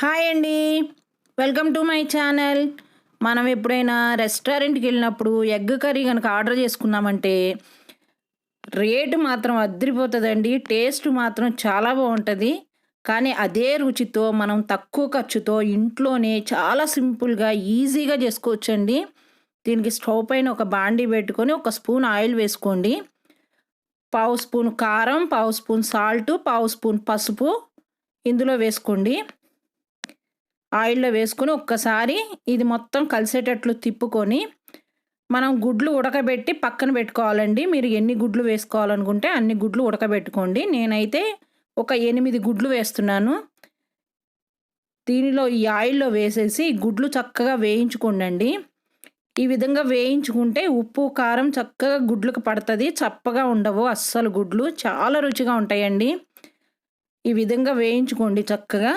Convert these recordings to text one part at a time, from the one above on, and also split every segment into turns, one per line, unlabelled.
Hi అండి. Welcome to my channel. మనం ఎప్పుడైనా రెస్టారెంట్కి వెళ్ళినప్పుడు ఎగ్ కర్రీ కనుక ఆర్డర్ చేసుకున్నామంటే రేటు మాత్రం అద్దరిపోతుందండి. టేస్ట్ మాత్రం చాలా బాగుంటుంది. కానీ అదే రుచితో మనం తక్కువ ఖర్చుతో ఇంట్లోనే చాలా సింపుల్గా ఈజీగా చేసుకోవచ్చండి. దీనికి స్టవ్ పైన ఒక బాండీ పెట్టుకొని ఒక స్పూన్ ఆయిల్ వేసుకోండి. పావు స్పూన్ కారం, పావు స్పూన్ సాల్ట్, పావు స్పూన్ పసుపు ఇందులో వేసుకోండి. ఆయిల్లో వేసుకొని ఒక్కసారి ఇది మొత్తం కలిసేటట్లు తిప్పుకొని మనం గుడ్లు ఉడకబెట్టి పక్కన పెట్టుకోవాలండి. మీరు ఎన్ని గుడ్లు వేసుకోవాలనుకుంటే అన్ని గుడ్లు ఉడకబెట్టుకోండి. నేనైతే ఒక 8 గుడ్లు వేస్తున్నాను. దీనిలో ఈ ఆయిల్లో వేసేసి గుడ్లు చక్కగా వేయించుకోండి. ఈ విధంగా వేయించుకుంటే ఉప్పు కారం చక్కగా గుడ్లకు పడుతుంది. చప్పగా ఉండవు అస్సలు గుడ్లు, చాలా రుచిగా ఉంటాయండి. ఈ విధంగా వేయించుకోండి చక్కగా.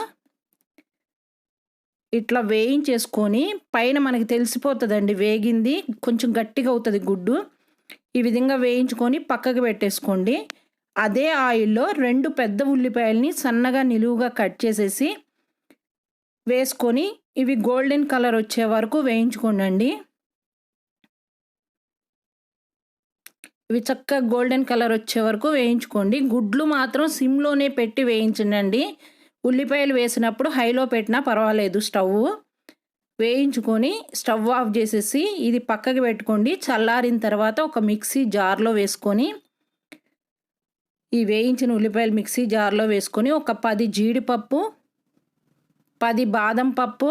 ఇట్లా వేయించేసుకొని పైన మనకి తెలిసిపోతుందండి వేగింది, కొంచెం గట్టిగా అవుతుంది గుడ్డు. ఈ విధంగా వేయించుకొని పక్కకు పెట్టేసుకోండి. అదే ఆయిల్లో 2 పెద్ద ఉల్లిపాయలని సన్నగా నిలువుగా కట్ చేసేసి వేసుకొని ఇవి గోల్డెన్ కలర్ వచ్చే వరకు వేయించుకోండి. ఇవి చక్కగా గోల్డెన్ కలర్ వచ్చే వరకు వేయించుకోండి. గుడ్లు మాత్రం సిమ్లోనే పెట్టి వేయించండి. ఉల్లిపాయలు వేసినప్పుడు హైలో పెట్టినా పర్వాలేదు. స్టవ్ వేయించుకొని స్టవ్ ఆఫ్ చేసేసి ఇది పక్కకి పెట్టుకోండి. చల్లారిన తర్వాత ఒక మిక్సీ జార్లో వేసుకొని ఈ వేయించిన ఉల్లిపాయలు మిక్సీ జార్లో వేసుకొని ఒక 10 జీడిపప్పు, 10 బాదం పప్పు,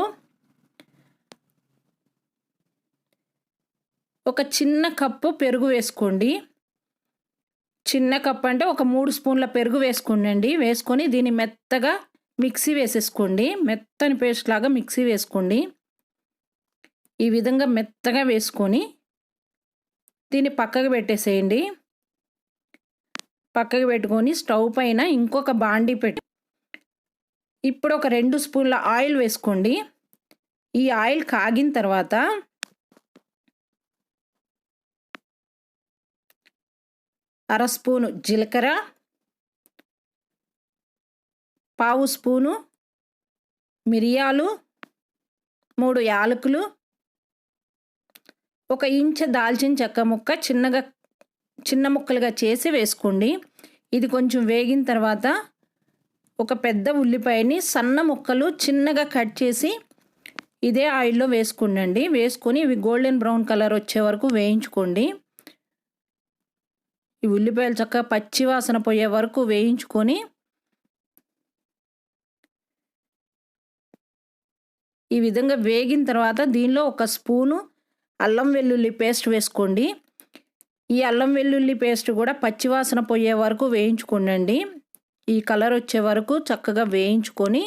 ఒక చిన్న కప్పు పెరుగు వేసుకోండి. చిన్న కప్పు అంటే ఒక 3 స్పూన్ల పెరుగు వేసుకోండి. వేసుకొని దీన్ని మెత్తగా మిక్సీ వేసేసుకోండి. మెత్తని పేస్ట్ లాగా మిక్సీ వేసుకోండి. ఈ విధంగా మెత్తగా వేసుకొని దీన్ని పక్కకు పెట్టేసేయండి. పక్కకు పెట్టుకొని స్టవ్ పైన ఇంకొక బాండీ పెట్టి ఇప్పుడు ఒక 2 స్పూన్ల ఆయిల్ వేసుకోండి. ఈ ఆయిల్ కాగిన తర్వాత అర స్పూను జీలకర్ర, పావు స్పూను మిరియాలు, 3 యాలకులు, ఒక ఇంచు దాల్చిన చెక్క ముక్క చిన్న ముక్కలుగా చేసి వేసుకోండి. ఇది కొంచెం వేగిన తర్వాత ఒక పెద్ద ఉల్లిపాయని సన్న ముక్కలు చిన్నగా కట్ చేసి ఇదే ఆయిల్లో వేసుకోండి. వేసుకొని ఇవి గోల్డెన్ బ్రౌన్ కలర్ వచ్చే వరకు వేయించుకోండి. ఈ ఉల్లిపాయలు చక్కగా పచ్చి వాసన పోయే వరకు వేయించుకొని ఈ విధంగా వేగిన తర్వాత దీనిలో ఒక స్పూను అల్లం వెల్లుల్లి పేస్ట్ వేసుకోండి. ఈ అల్లం వెల్లుల్లి పేస్ట్ కూడా పచ్చివాసన పోయే వరకు వేయించుకోండి. ఈ కలర్ వచ్చే వరకు చక్కగా వేయించుకొని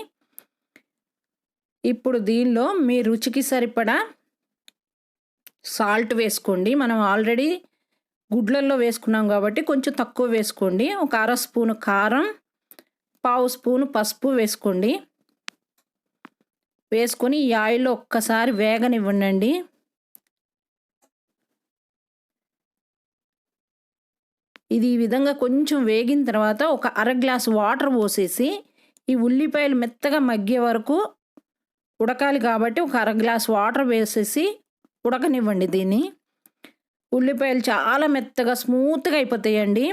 ఇప్పుడు దీనిలో మీ రుచికి సరిపడా సాల్ట్ వేసుకోండి. మనం ఆల్రెడీ గుడ్లల్లో వేసుకున్నాం కాబట్టి కొంచెం తక్కువ వేసుకోండి. ఒక అర స్పూను కారం, పావు స్పూను పసుపు వేసుకోండి. వేసుకొని ఈ ఆయిల్లో ఒక్కసారి వేగనివ్వండి. ఇది ఈ విధంగా కొంచెం వేగిన తర్వాత ఒక అర గ్లాస్ వాటర్ పోసేసి ఈ ఉల్లిపాయలు మెత్తగా మగ్గే వరకు ఉడకాలి కాబట్టి ఒక అర గ్లాస్ వాటర్ వేసేసి ఉడకనివ్వండి. దీన్ని ఉల్లిపాయలు చాలా మెత్తగా స్మూత్గా అయిపోతాయండి.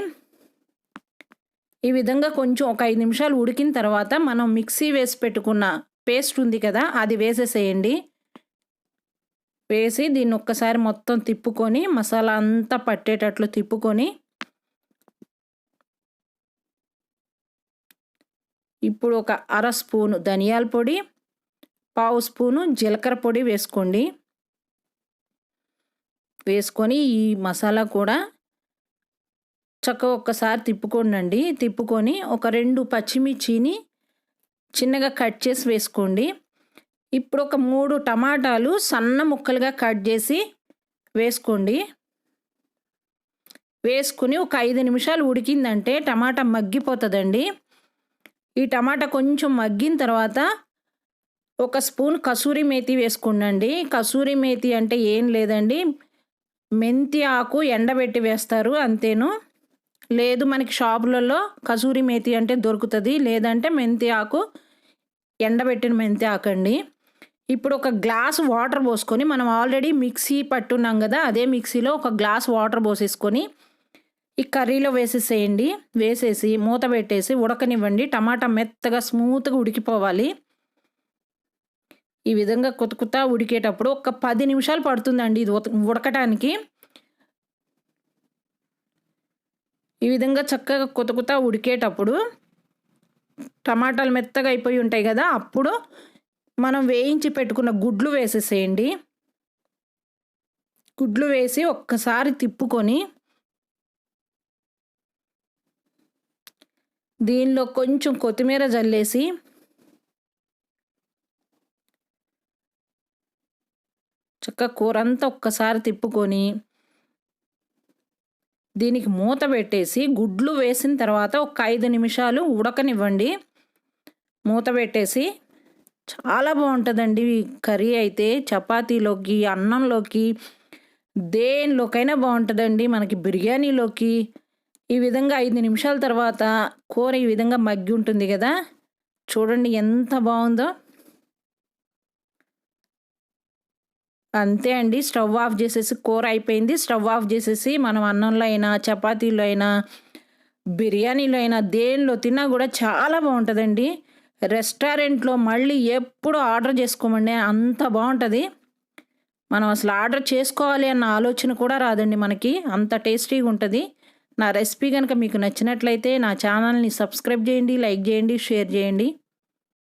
ఈ విధంగా కొంచెం ఒక 5 నిమిషాలు ఉడికిన తర్వాత మనం మిక్సీ వేసి పెట్టుకున్న పేస్ట్ ఉంది కదా, అది వేసేసేయండి. వేసి దీన్ని ఒక్కసారి మొత్తం తిప్పుకొని మసాలా అంతా పట్టేటట్లు తిప్పుకొని ఇప్పుడు ఒక అర స్పూను ధనియాల పొడి, పావు స్పూను జీలకర్ర పొడి వేసుకోండి. వేసుకొని ఈ మసాలా కూడా చక్కగా ఒక్కసారి తిప్పుకోండి. తిప్పుకొని ఒక 2 పచ్చిమిర్చిని చిన్నగా కట్ చేసి వేసుకోండి. ఇప్పుడు ఒక 3 టమాటాలు సన్న ముక్కలుగా కట్ చేసి వేసుకోండి. వేసుకుని ఒక 5 నిమిషాలు ఉడికిందంటే టమాటా మగ్గిపోతుందండి. ఈ టమాటా కొంచెం మగ్గిన తర్వాత ఒక స్పూన్ కసూరి మేతి వేసుకోండి. కసూరి మేతి అంటే ఏం లేదండి, మెంతి ఆకు ఎండబెట్టి వేస్తారు అంతేను. లేదు మనకి షాపులలో కసూరి మేతి అంటే దొరుకుతుంది, లేదంటే మెంతి ఆకు ఎండబెట్టిన మెంతి ఆకండి. ఇప్పుడు ఒక గ్లాస్ వాటర్ పోసుకొని, మనం ఆల్రెడీ మిక్సీ పట్టున్నాం కదా, అదే మిక్సీలో ఒక గ్లాస్ వాటర్ పోసేసుకొని ఈ కర్రీలో వేసేసేయండి. వేసేసి మూత పెట్టేసి ఉడకనివ్వండి. టమాటా మెత్తగా స్మూత్గా ఉడికిపోవాలి. ఈ విధంగా కొత్త ఉడికేటప్పుడు ఒక 10 నిమిషాలు పడుతుందండి ఇది ఉడకటానికి. ఈ విధంగా చక్కగా కొత్త ఉడికేటప్పుడు టమాటాలు మెత్తగా అయిపోయి ఉంటాయి కదా, అప్పుడు మనం వేయించి పెట్టుకున్న గుడ్లు వేసేసేయండి. గుడ్లు వేసి ఒక్కసారి తిప్పుకొని దీనిలో కొంచెం కొత్తిమీర జల్లేసి చక్కగా కూరంతా ఒక్కసారి తిప్పుకొని దీనికి మూత పెట్టేసి గుడ్లు వేసిన తర్వాత ఒక 5 నిమిషాలు ఉడకనివ్వండి. మూత పెట్టేసి చాలా బాగుంటుందండి కర్రీ అయితే. చపాతీలోకి, అన్నంలోకి, దేనిలోకైనా బాగుంటుందండి. మనకి బిర్యానీలోకి. ఈ విధంగా 5 నిమిషాల తర్వాత కూర ఈ విధంగా మగ్గి ఉంటుంది కదా, చూడండి ఎంత బాగుందో. అంతే అండి, స్టవ్ ఆఫ్ చేసేసి కూర అయిపోయింది. స్టవ్ ఆఫ్ చేసేసి మనం అన్నంలో అయినా, చపాతీలో అయినా, బిర్యానీలో అయినా, దేనిలో తిన్నా కూడా చాలా బాగుంటుందండి. రెస్టారెంట్లో మళ్ళీ ఎప్పుడు ఆర్డర్ చేసుకోమండి, అంత బాగుంటుంది. మనం అసలు ఆర్డర్ చేసుకోవాలి అన్న ఆలోచన కూడా రాదండి మనకి, అంత టేస్టీగా ఉంటుంది. నా రెసిపీ కనుక మీకు నచ్చినట్లయితే నా ఛానల్ని సబ్స్క్రైబ్ చేయండి, లైక్ చేయండి, షేర్ చేయండి.